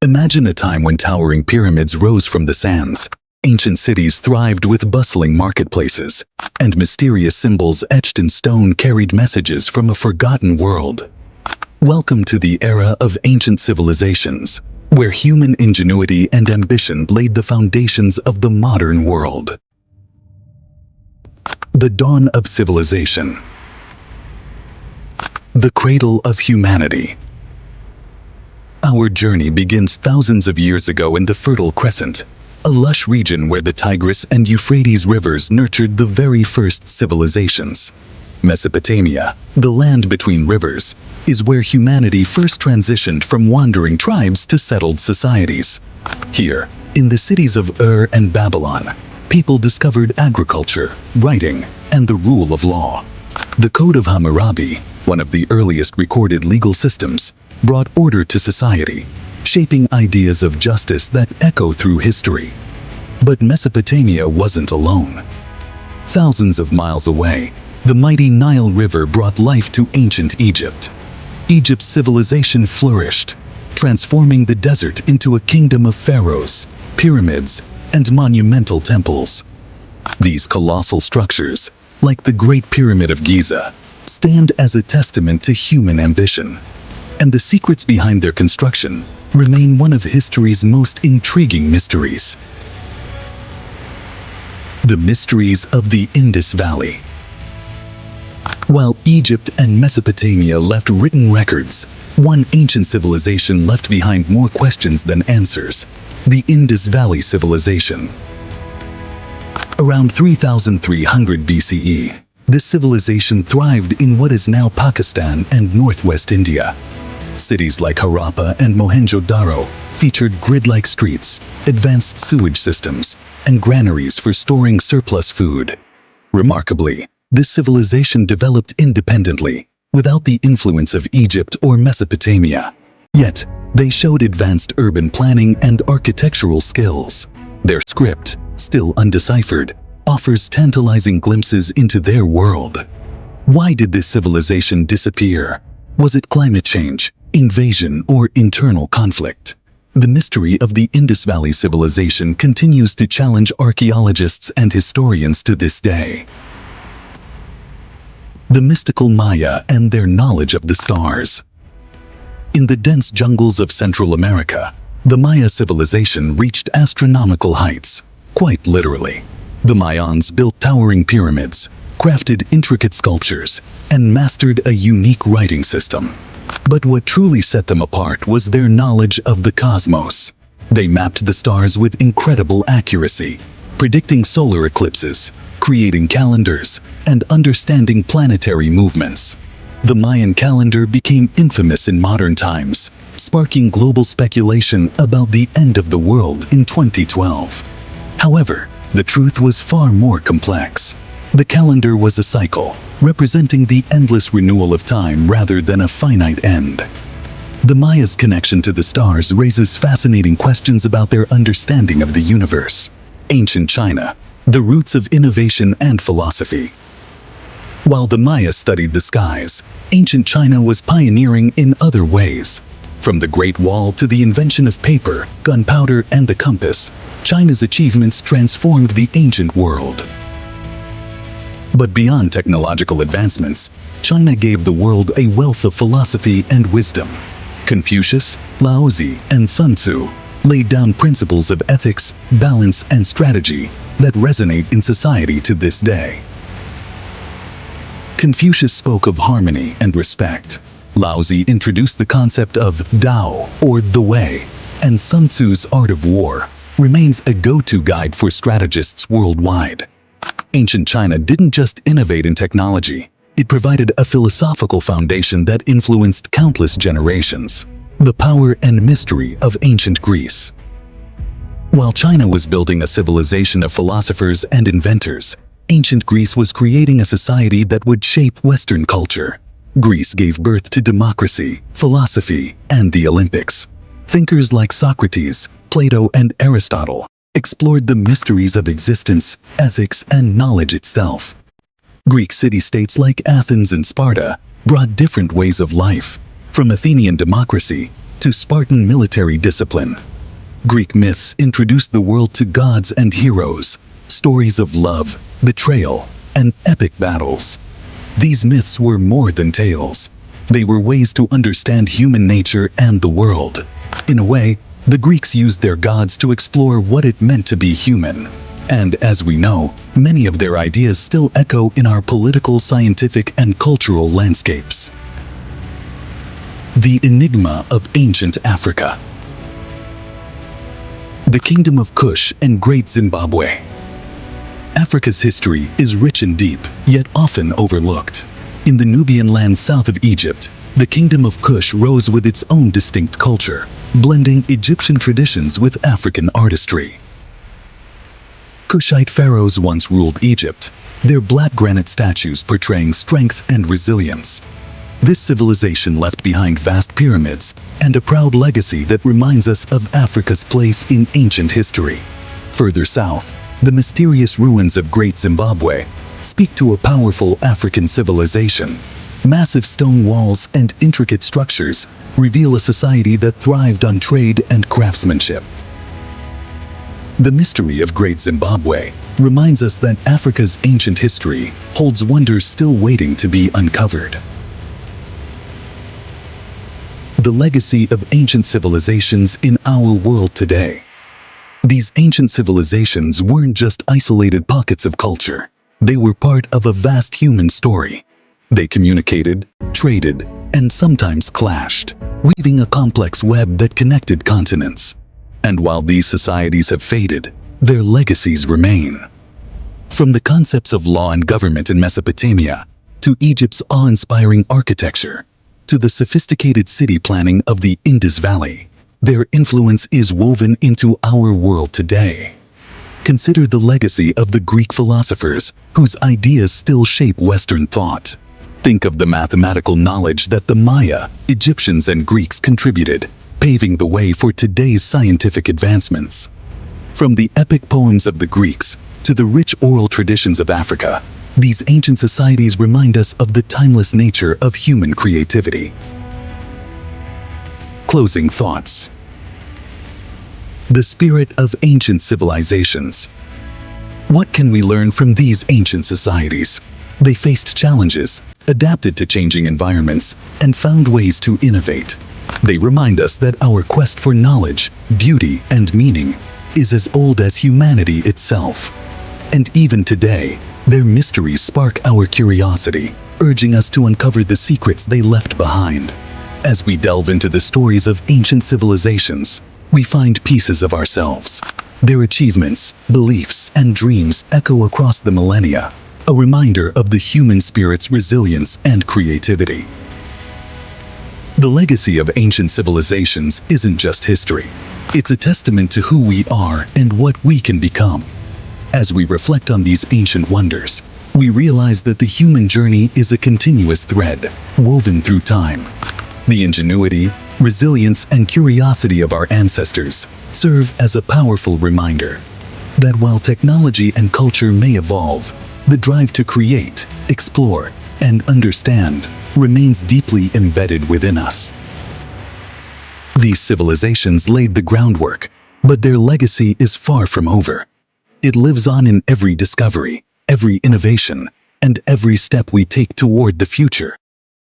Imagine a time when towering pyramids rose from the sands, ancient cities thrived with bustling marketplaces, and mysterious symbols etched in stone carried messages from a forgotten world. Welcome to the era of ancient civilizations, where human ingenuity and ambition laid the foundations of the modern world. The dawn of civilization. The cradle of humanity. Our journey begins thousands of years ago in the Fertile Crescent, a lush region where the Tigris and Euphrates rivers nurtured the very first civilizations. Mesopotamia, the land between rivers, is where humanity first transitioned from wandering tribes to settled societies. Here, in the cities of Ur and Babylon, people discovered agriculture, writing, and the rule of law. The Code of Hammurabi, one of the earliest recorded legal systems, brought order to society, shaping ideas of justice that echo through history. But Mesopotamia wasn't alone. Thousands of miles away, the mighty Nile River brought life to ancient Egypt. Egypt's civilization flourished, transforming the desert into a kingdom of pharaohs, pyramids, and monumental temples. These colossal structures, like the Great Pyramid of Giza, stand as a testament to human ambition. And the secrets behind their construction remain one of history's most intriguing mysteries. The mysteries of the Indus Valley. While Egypt and Mesopotamia left written records, one ancient civilization left behind more questions than answers: the Indus Valley Civilization. Around 3300 BCE, this civilization thrived in what is now Pakistan and northwest India. Cities like Harappa and Mohenjo-daro featured grid-like streets, advanced sewage systems, and granaries for storing surplus food. Remarkably, this civilization developed independently, without the influence of Egypt or Mesopotamia. Yet, they showed advanced urban planning and architectural skills. Their script, still undeciphered, offers tantalizing glimpses into their world. Why did this civilization disappear? Was it climate change, invasion, or internal conflict? The mystery of the Indus Valley Civilization continues to challenge archaeologists and historians to this day. The mystical Maya and their knowledge of the stars. In the dense jungles of Central America, the Maya civilization reached astronomical heights, quite literally. The Mayans built towering pyramids, crafted intricate sculptures, and mastered a unique writing system. But what truly set them apart was their knowledge of the cosmos. They mapped the stars with incredible accuracy, predicting solar eclipses, creating calendars, and understanding planetary movements. The Mayan calendar became infamous in modern times, sparking global speculation about the end of the world in 2012. However, the truth was far more complex. The calendar was a cycle, representing the endless renewal of time rather than a finite end. The Mayas' connection to the stars raises fascinating questions about their understanding of the universe. Ancient China, the roots of innovation and philosophy. While the Maya studied the skies, ancient China was pioneering in other ways. From the Great Wall to the invention of paper, gunpowder, and the compass, China's achievements transformed the ancient world. But beyond technological advancements, China gave the world a wealth of philosophy and wisdom. Confucius, Laozi, and Sun Tzu laid down principles of ethics, balance, and strategy that resonate in society to this day. Confucius spoke of harmony and respect. Laozi introduced the concept of Tao, or the way, and Sun Tzu's Art of War remains a go-to guide for strategists worldwide. Ancient China didn't just innovate in technology, it provided a philosophical foundation that influenced countless generations. The power and mystery of ancient Greece. While China was building a civilization of philosophers and inventors, ancient Greece was creating a society that would shape Western culture. Greece gave birth to democracy, philosophy, and the Olympics. Thinkers like Socrates, Plato, and Aristotle explored the mysteries of existence, ethics, and knowledge itself. Greek city-states like Athens and Sparta brought different ways of life, from Athenian democracy to Spartan military discipline. Greek myths introduced the world to gods and heroes, stories of love, betrayal, and epic battles. These myths were more than tales. They were ways to understand human nature and the world. In a way, the Greeks used their gods to explore what it meant to be human. And as we know, many of their ideas still echo in our political, scientific, and cultural landscapes. The enigma of ancient Africa. The Kingdom of Kush and Great Zimbabwe. Africa's history is rich and deep, yet often overlooked. In the Nubian lands south of Egypt, the Kingdom of Kush rose with its own distinct culture, blending Egyptian traditions with African artistry. Kushite pharaohs once ruled Egypt, their black granite statues portraying strength and resilience. This civilization left behind vast pyramids and a proud legacy that reminds us of Africa's place in ancient history. Further south, the mysterious ruins of Great Zimbabwe speak to a powerful African civilization. Massive stone walls and intricate structures reveal a society that thrived on trade and craftsmanship. The mystery of Great Zimbabwe reminds us that Africa's ancient history holds wonders still waiting to be uncovered. The legacy of ancient civilizations in our world today. These ancient civilizations weren't just isolated pockets of culture. They were part of a vast human story. They communicated, traded, and sometimes clashed, weaving a complex web that connected continents. And while these societies have faded, their legacies remain. From the concepts of law and government in Mesopotamia, to Egypt's awe-inspiring architecture, to the sophisticated city planning of the Indus Valley, their influence is woven into our world today. Consider the legacy of the Greek philosophers, whose ideas still shape Western thought. Think of the mathematical knowledge that the Maya, Egyptians, and Greeks contributed, paving the way for today's scientific advancements. From the epic poems of the Greeks to the rich oral traditions of Africa, these ancient societies remind us of the timeless nature of human creativity. Closing thoughts. The spirit of ancient civilizations. What can we learn from these ancient societies? They faced challenges, adapted to changing environments, and found ways to innovate. They remind us that our quest for knowledge, beauty, and meaning is as old as humanity itself. And even today, their mysteries spark our curiosity, urging us to uncover the secrets they left behind. As we delve into the stories of ancient civilizations, we find pieces of ourselves. Their achievements, beliefs, and dreams echo across the millennia, a reminder of the human spirit's resilience and creativity. The legacy of ancient civilizations isn't just history. It's a testament to who we are and what we can become. As we reflect on these ancient wonders, we realize that the human journey is a continuous thread, woven through time. The ingenuity, resilience, and curiosity of our ancestors serve as a powerful reminder that while technology and culture may evolve, the drive to create, explore, and understand remains deeply embedded within us. These civilizations laid the groundwork, but their legacy is far from over. It lives on in every discovery, every innovation, and every step we take toward the future.